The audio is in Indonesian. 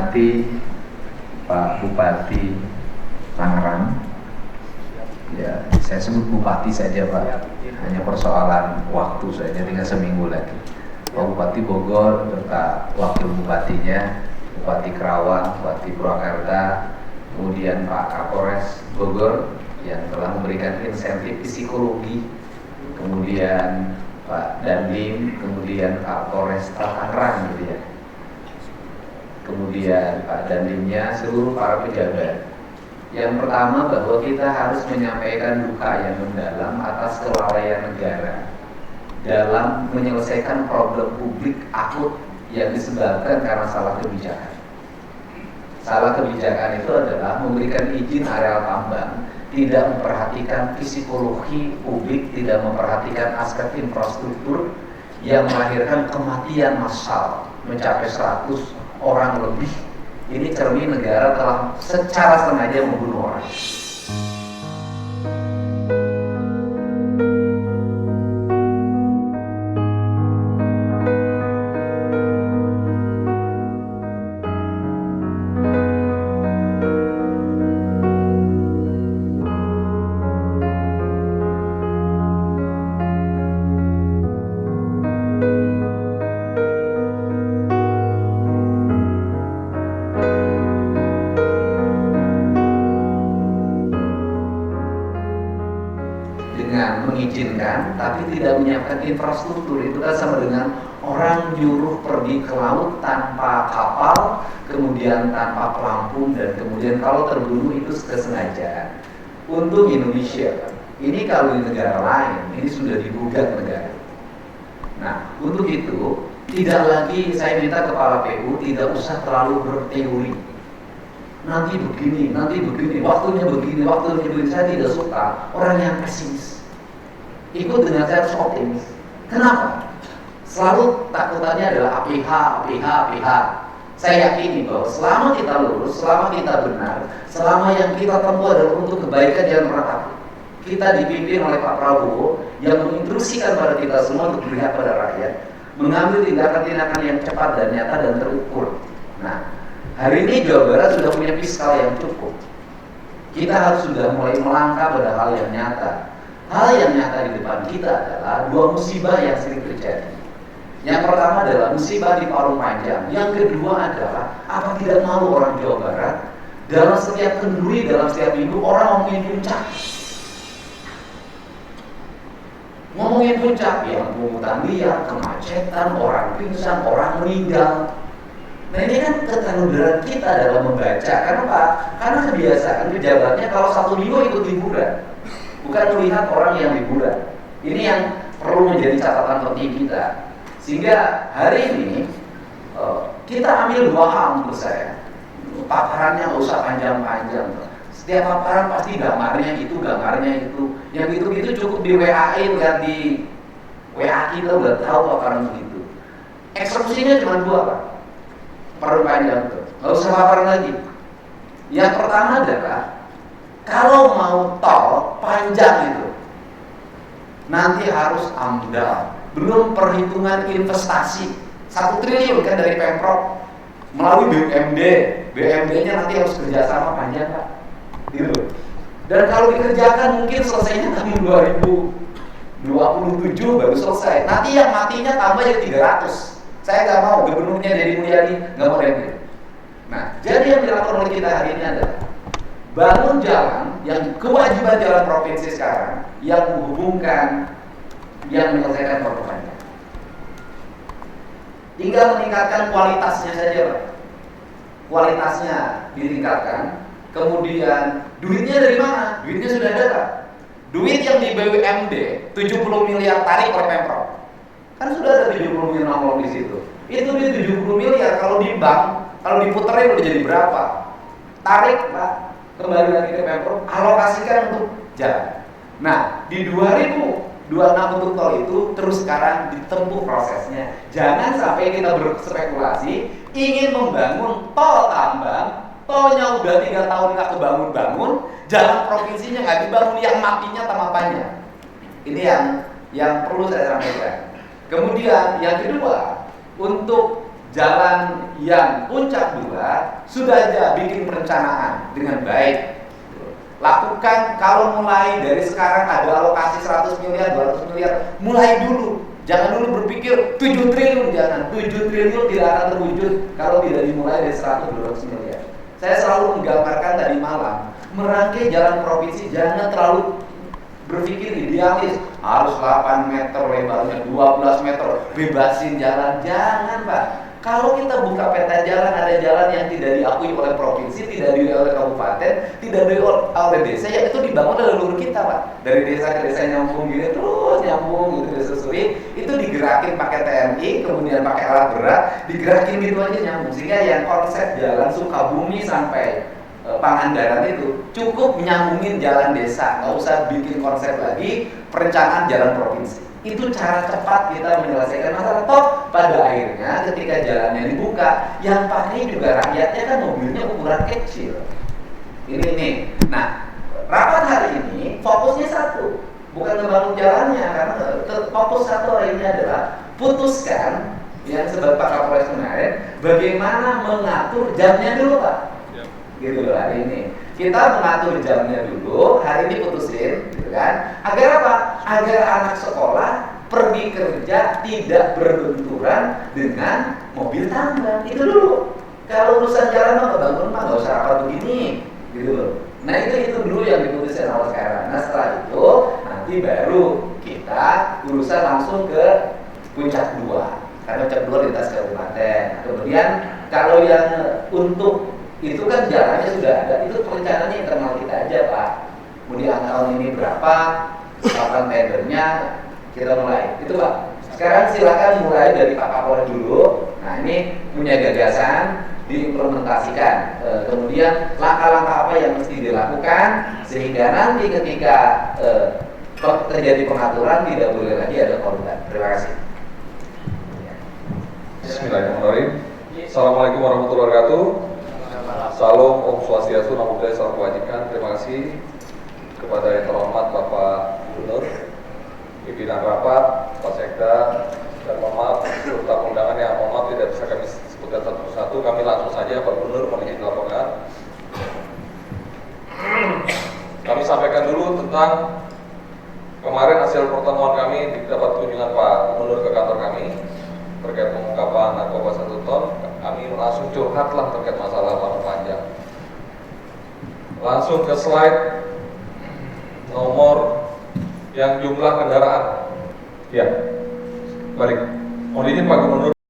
hormati Pak Bupati Tangerang. Ya, saya sebut Bupati saja Pak, hanya persoalan waktu saja, tinggal seminggu lagi. Pak Bupati Bogor beserta Wakil Bupatinya, Bupati Kerawang, Bupati Purwakarta, kemudian Pak Kapolres Bogor yang telah memberikan insentif psikologi, kemudian Pak Dandim, kemudian Pak Polres Tangerang gitu ya. Kemudian Pak Dandimnya, seluruh para pejabat. Yang pertama bahwa kita harus menyampaikan duka yang mendalam atas kelalaian negara dalam menyelesaikan problem publik akut yang disebabkan karena salah kebijakan. Salah kebijakan itu adalah memberikan izin areal tambang, tidak memperhatikan psikologi publik, tidak memperhatikan aspek infrastruktur yang melahirkan kematian massal mencapai 100 orang lebih. Ini cermin negara telah secara sengaja membunuh orang. Dengan mengizinkan tapi tidak menyiapkan infrastruktur, itu kan sama dengan orang nyuruh pergi ke laut tanpa kapal, kemudian tanpa pelampung, dan kemudian kalau terbunuh itu kesengajaan. Untuk Indonesia, ini kalau di negara lain ini sudah digugat negara. Nah, untuk itu tidak lagi saya minta kepala PU tidak usah terlalu berteori. Nanti begini, waktunya begini. Saya tidak suka orang yang pesimis. Ikut dengan saya harus optimis. Kenapa? Selalu takutannya adalah APH. Saya yakini bahwa selama kita lurus, selama kita benar, selama yang kita tempuh adalah untuk kebaikan, jangan pernah takut. Kita dipimpin oleh Pak Prabowo yang menginstruksikan pada kita semua untuk berpihak pada rakyat, mengambil tindakan-tindakan yang cepat dan nyata dan terukur. Nah, hari ini Jawa Barat sudah punya fiskal yang cukup. Kita harus sudah mulai melangkah pada hal yang nyata. Hal yang nyata di depan kita adalah dua musibah yang sering terjadi. Yang pertama adalah musibah di Parung Panjang. Yang kedua adalah apa tidak malu orang Jawa Barat dalam setiap kenduri, dalam setiap minggu orang ngomongin puncak. Ngomongin puncak, yang pungutan liar, kemacetan, orang pingsan, orang meninggal. Nah, ini kan ketenuduran kita dalam membaca. Kenapa? Karena kebiasaan pejabatnya kalau satu minggu ikut liburan, bukan melihat orang yang liburan. Ini yang perlu menjadi catatan penting kita. Sehingga hari ini kita ambil dua hal menurut saya. Paparannya nggak usah panjang-panjang. Setiap paparan pasti gambarnya itu. Yang itu cukup di WA-in, lihat di WA kita udah tahu paparan begitu. Eksekusinya cuma dua Pak. Parung Panjang tuh, nggak usah paparan lagi. Yang pertama adalah kalau mau tol panjang itu nanti harus AMDAL, belum perhitungan investasi 1 triliun kan dari Pemprov melalui BUMD-nya nanti harus kerjasama panjang Pak, gitu. Dan kalau dikerjakan mungkin selesainya tahun 2027 baru selesai. Nanti yang matinya tambah jadi 300. Saya nggak mau, gubernurnya Deddy Mulyadi nggak mau review. Nah, jadi yang dilakukan oleh kita hari ini adalah bangun jalan yang kewajiban jalan provinsi sekarang yang menghubungkan, yang menyelesaikan Parung Panjang. Tinggal meningkatkan kualitasnya saja Pak. Kualitasnya ditingkatkan. Kemudian duitnya dari mana? Duitnya sudah ada Pak. Duit yang di BUMD 70 miliar tarik oleh Pemprov. Kan sudah ada 70 miliar nongol di situ. Itu duit 70 miliar kalau di bank, kalau diputerin udah jadi berapa? Tarik Pak, kembali lagi ke Pemprov, alokasikan untuk jalan. Nah, di 2026 untuk tol itu terus sekarang ditempuh prosesnya. Jangan sampai kita berspekulasi ingin membangun tol tambang, tolnya udah 3 tahun nggak kebangun-bangun, jalan provinsinya nggak dibangun, yang matinya tamapannya. Ini yang perlu saya sampaikan. Kemudian yang kedua, untuk jalan yang puncak 2 sudah aja bikin perencanaan dengan baik. Lakukan, kalau mulai dari sekarang ada alokasi 100 miliar, 200 miliar, mulai dulu. Jangan dulu berpikir 7 triliun, jangan. 7 triliun tidak akan terwujud kalau tidak dimulai dari 100-200 miliar. Saya selalu menggambarkan tadi malam, merangkai jalan provinsi jangan terlalu berpikir idealis, harus 8 meter lebarnya, 12 meter, bebasin jalan. Jangan, Pak. Kalau kita buka peta jalan, ada jalan yang tidak diakui oleh provinsi, tidak diakui oleh kabupaten, tidak diakui oleh desa, ya itu dibangun oleh leluhur kita, Pak. Dari desa ke desa nyambung gini, terus nyambung gitu, disusuri, itu digerakin pakai TNI, kemudian pakai alat berat, digerakin gitu aja nyambung. Sehingga yang konsep jalan Sukabumi sampai Pangandaran itu cukup nyambungin jalan desa, nggak usah bikin konsep lagi perencanaan jalan provinsi. Itu cara cepat kita menyelesaikan masalah. Toh pada akhirnya ketika jalannya dibuka, yang pakai juga rakyatnya kan mobilnya ukuran kecil. Ini nih. Nah, rapat hari ini fokusnya satu, bukan membangun jalannya, karena fokus satu hari ini adalah putuskan yang sebagai Pak Kapolres kemarin, bagaimana mengatur jamnya dulu, Pak. Gitu loh hari ini. Kita mengatur jamnya dulu, hari ini putusin, gitu kan? Agar apa? Agar anak sekolah pergi kerja tidak berbenturan dengan mobil tambang. Itu dulu. Kalau urusan jalan mah bangun mah nggak usah rapat begini, gitu loh. Nah itu dulu yang diputuskan awal sekarang. Nah setelah itu nanti baru kita urusan langsung ke puncak 2. Karena puncak 2 lintas kabupaten. Kemudian kalau yang untuk itu kan jalannya sudah ada, itu perencanaannya internal kita aja, Pak. Kemudian tahun ini berapa, kapan tendernya, kita mulai. Itu, Pak. Sekarang silakan mulai dari Pak Kapolres dulu. Nah ini punya gagasan, diimplementasikan. Kemudian langkah-langkah apa yang mesti dilakukan sehingga nanti ketika terjadi pengaturan tidak boleh lagi ada korban. Terima kasih. Bismillahirrahmanirrahim. Assalamualaikum warahmatullahi wabarakatuh. Salam, Om Swastiastu, Namo Buddhaya, Salam Kebajikan. Terima kasih kepada yang terhormat Bapak Gubernur, pimpinan rapat, Pak Sekda, dan mohon maaf serta undangan yang mohon maaf tidak bisa kami sebutkan satu persatu. Kami langsung saja Pak Gubernur mohon izin laporan. Kami sampaikan dulu tentang kemarin hasil pertemuan kami dapat kunjungan Pak Gubernur ke kantor kami terkait pengungkapan narkoba 1 ton. Kami langsung curhatlah terkait masalah lama panjang. Langsung ke slide nomor yang jumlah kendaraan. Ya, balik. Mohon izin Pak Gubernur.